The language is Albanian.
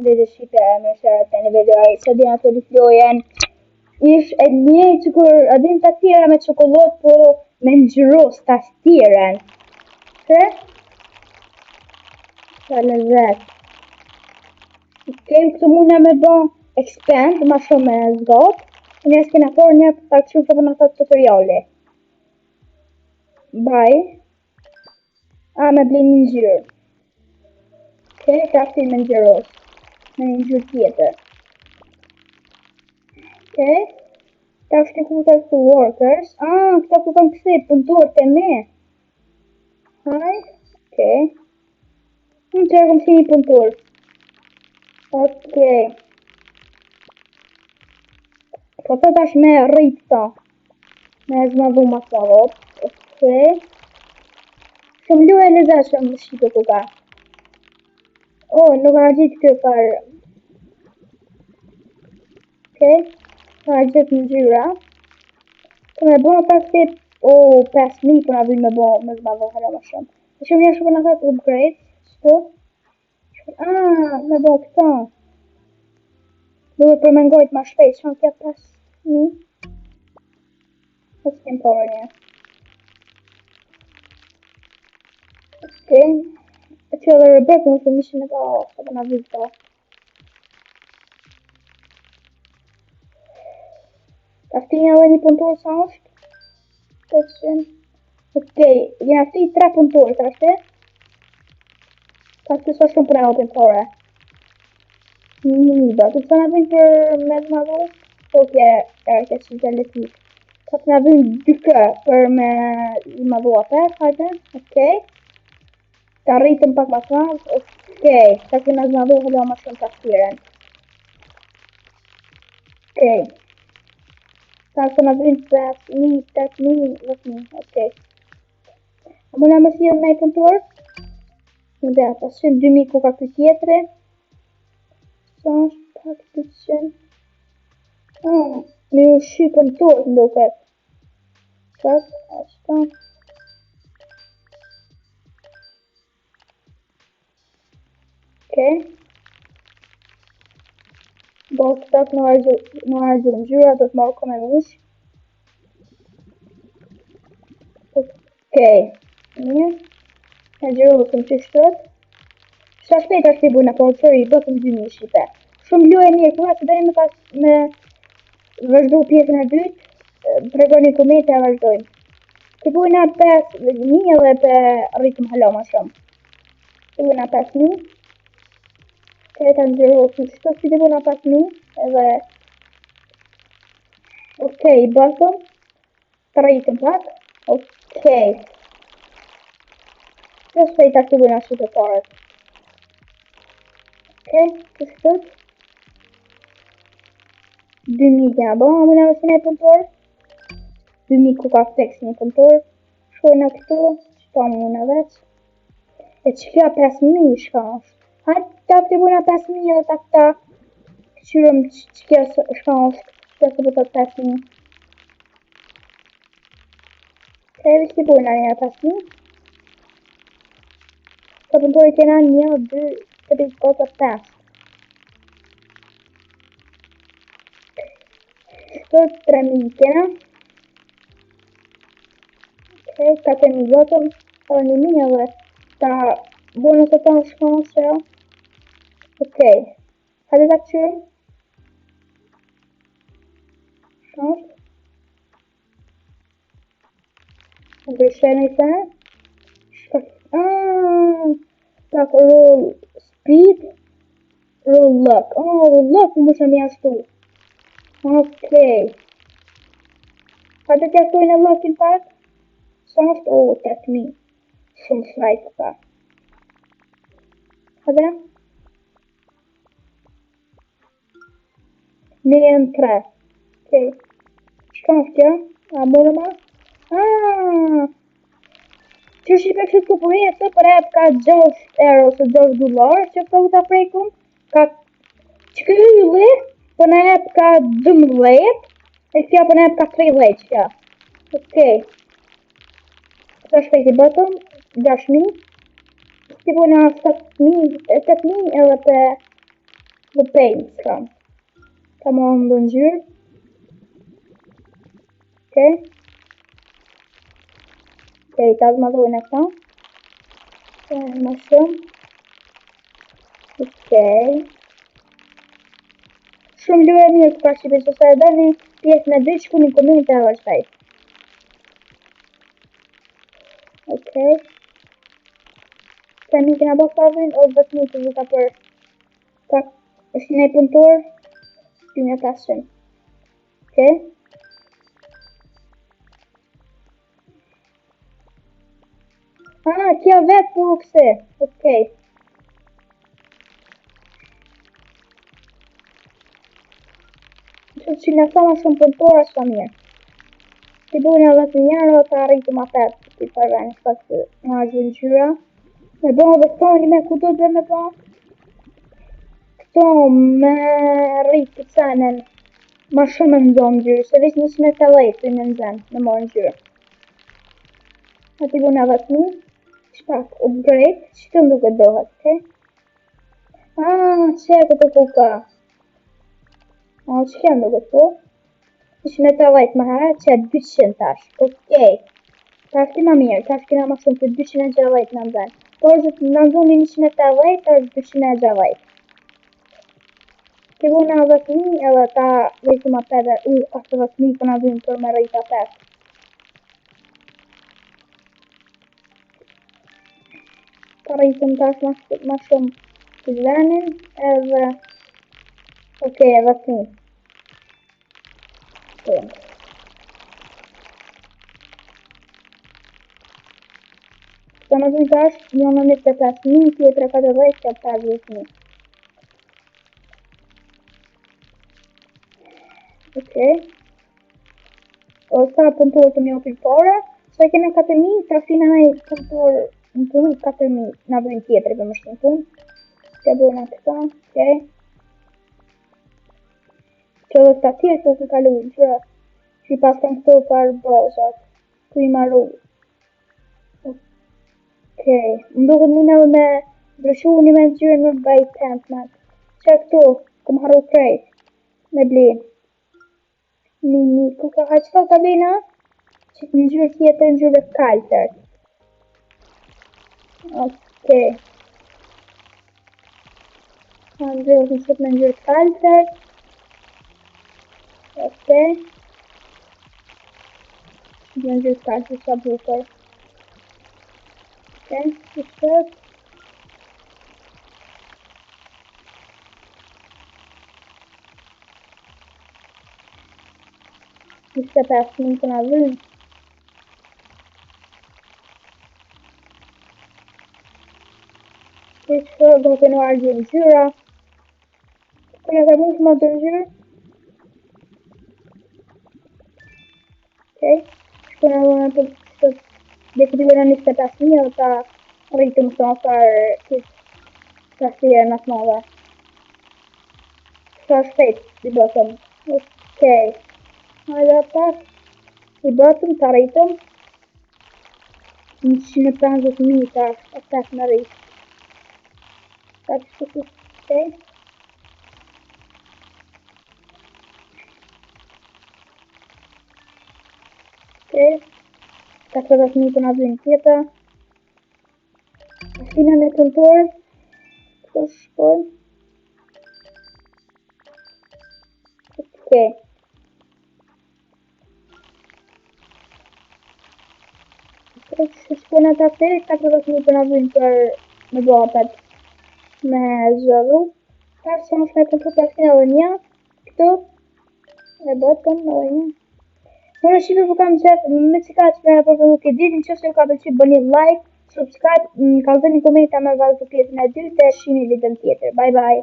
Dhe të shqipe me shërët e nivelluar, që dina të luflojen, ish e njej që kur adin të tjera me qokollot, po me ngjyros të tjeren. Se? Sa lezet. Kem këtu mune me bon expand, ma shumë me zgot, një s'kena por një të shumë të përna të tutoriali. Baj. Me blin një ngjyrë. Okej, kraftin me ngjyros. Me një ngjyrë tjetër. Okej. Ta është ku të këtu workers. Këta ku kanë kësi punëtor të me. Haj. Okej. Unë që e kom si një punëtor. Okej. Po të tash me rritë ta. Me zmadhu ma të rop. Okej. Shumë lu e lezeshëm më shqipe ku ka. Nuk ka gjitë këtë për... Okej. Ka gjitë në gjyra. Të me bo ta këtë... 5.000 për nga vynë me bo me zmadhu hëra më shumë. Të shumë një shumë në thëtë upgrade. Shtu. Me bo këta. Duhet për me ngojt ma shpejt. Shumë kja 5.000. Nësë kemë përë një. Okej. E që edhe Rebecca nëse mishin e ka sa për nga vizë ta. Ta fti një edhe një punëtor sa është? Okej, jena fti 3 punëtor, ta shte? Ta shte sa shumë për e opin pare. Ba, të sa nga vim për me të madhu? Okej, që që gjallë të tjit. Ta të nga vim 2 për me i madhu apet, hajde, okej. Ta rritëm pak ma të madhë, okej, ta të nga zmadhu hëllo ma shumë të aftire. Okej. Ta të nga vim 5.000, 8.000, 10.000, okej. A muna më si edhe me i punëtor? Dhe, ta shumë 2.000 ku ka këtë tjetëri. Sa është pak të qenë. Me u shi punëtor të ndoket. Qas, ashta. Okej. Do të tak në argjur në gjyra, do të marrë kome mish. Okej. Një. E gjyru do të më qështët. Sa shpejt është i bujna, po qëri, do të më 2.000 shqipe. Shumë lu e mirë, kura që deri me vazhdu pjesën e dytë, tregoni komete e vazhdojnë. Ti bujna 5.000 edhe për rritëm halo ma shumë. Ti bujna 5.000. Këta në gjëru të shto si të bujna 5.000 edhe... Okej, bëtëm. Të rritëm pak. Okej. Që shpejt është i bujna shqipe parët. Okej, që shtët. 2.000 kena bo, a mëna mësine e punëtor. 2.000 ku ka flex një punëtor. Shkojnë në këtu, qëta mëna veç. E që kja 5.000 shka është. Hajtë ta të bujna 5.000 edhe ta këta. Këqyrëm që kja shka është. Që të bëtë 5.000. Okej, vishë të bujna një 5.000. Ka punëtori kena 1, 2, 3, 4, 5. Shtë 3.000 kena. Okej, 4.000 votëm. Edhe 1.000 edhe ta bujnë të tonë shkonë se jo. Okej. Hajde ta këqyrëm. Shkonë. Në gërshene i të. Tak, roll speed. Roll luck. Roll luck më shumë jashtu. Okej. Hajde të jashtojnë e luckin pak. Sa është? 8.000. Shumë shajtë pa. Hajde. 1.3. Okej. Shka është kjo? A morë ma? Që shqipe kështë të përje, se për e ka 6 euro se 6 $, që këta u të frejkum, ka që këtë ylli, për në e ka 12, e kja për në e ka 13 që. Okej. Sa shpejt i bëtëm, 6.000, si bu në 7.000 edhe për The paint kam. Ta morëm në ngjyrë. Okej. Okej, ta zmadhojnë e këta. Më shumë. Okej. Shumë luaj mirë të parashikoj se sa e dani pjesën e dytë, shkruani në komente edhe shtaj. Okej. Kemi kena bërë kavrin o vetëm të vita për është një punëtor 2500. Okej. Kja vetë po këse. Okej. Që në sa ma shumë punëtor është sa mirë. Ti bujnë edhe të njërë dhe të arritu ma petë. Ti përvejnë shpak të nga gjyra. Me bëha dhe këto një me ku do dhe me bëha. Këto me rritë të cenën. Ma shumë në do në gjyrë. Se visë 180 të në nëzën në morë në gjyrë. A ti bujnë edhe të një. Shpak upgrade. Që të nduke dohet, okej? Që e këtë kuka. Që kemë duke të? 180 më herë që 200 tash. Okej. Tash ti ma mirë, tash kena ma shumë të 260 në nëzën. Por zë të nëzën 180 është 260. Ti bu në edhe të një edhe ta rejtu ma pede. Ashtë edhe të një për në dhëmë për me rejta pet. Ta rejtëm tash ma shumë të zënin edhe... Okej, edhe të një. Këta më dhëmë tash, një në 25.000, tjetër e 40, që 50.000. Okej. O sa punëtorë të një opil pare, sa kena 4.000, ta fina në i punëtorë në të rrë 4.000, në dhëmë tjetër për më shtë në punë. Që bërë në këta, okej. Që dhe këta tjetër të kalu, që i pas kanë këto për bozat, ku i maru. Okej, më duket më në me ndryshu një me në gjyrë në bëj pentmat. Që këtu, këmë haru krejt, me blinë. Një, kuka ka qëta të blina, që të në gjyrë tjetër në gjyrë kaltër. Okej. Në gjyrë të qëtë në gjyrë kaltër. Okej. Në gjyrë kaltër sa bukër. Okej, që qëtë. Ishte 5.000 të nga dhënë. Që që do të në argjë në gjyra. Kënë ka mund të më të në gjyrë. Okej. Shkënë në dhënë të që dhe këtë dhe në 25.000 dhe ta rritë më shumë farë kështë të shirë në të mëve. Sa shpejt i bëtëm. Okej. Hajde pas, i bëtëm të rritëm 150.000 tash, e pas në rritë. Ta që të të okej. Okej. 40.000 të në dhënë tjetër. Ashtina në kontorë. Këto shkojnë. Okej. Që shkojnë atë atë, 40.000 të në dhënë për me bapet. Me zëllu. Tash që më shme kontorë të ashtina dhe një. Këtu. E botëm dhe një. Por shqipe për kam qëtë, me që ka që me përpër nuk e ditë, në që se ka përqip bëni like, subscribe, në kalëzën një komenta me vazhdu pjesën e dytë e shimi vitën tjetër. Bye bye!